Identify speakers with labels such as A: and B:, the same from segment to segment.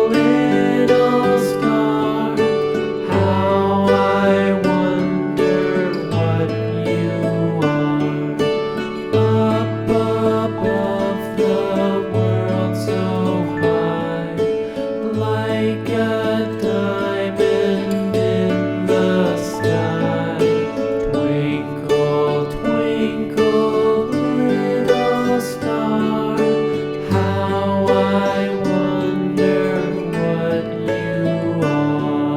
A: little star, how I wonder what you are. Up above the world so high, like a diamond in the sky. Twinkle, twinkle, little star, how I wonder what you are.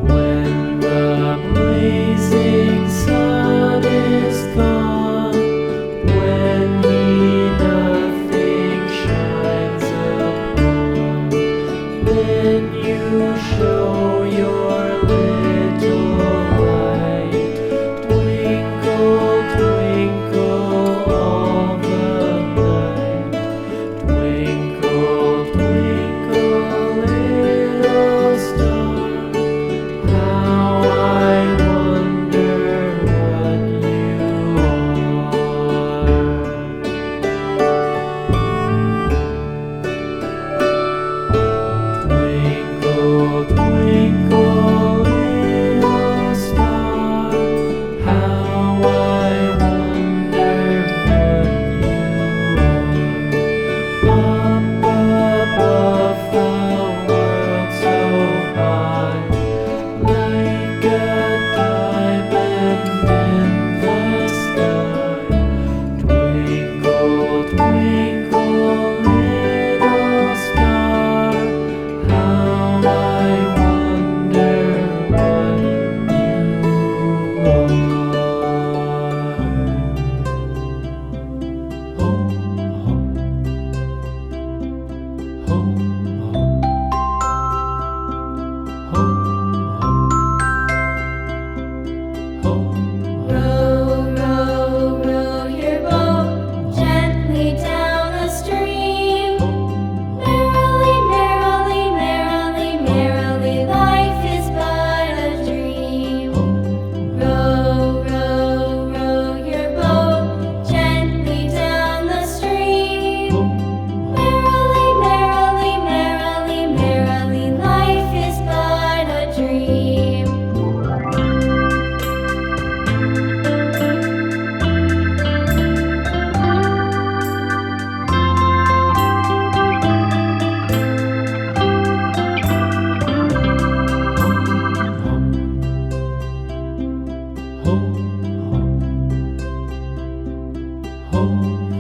A: When the blazing sun is gone, when he nothing shines upon, then you show your little light. Twinkle, twinkle all the night. Twinkle, twinkle, little star, how I wonder what you are. Twinkle, twinkle, little star, how I wonder what you are. Up above the world so high, like a diamond in the sky. Twinkle, twinkle, little star, how I wonder what you are.
B: Row, row, row your boat gently down the stream. Merrily, merrily, merrily, merrily, life is but a dream. Row, row, row your boat gently down the stream. Merrily, merrily, merrily, merrily, life is but a dream.
A: Home,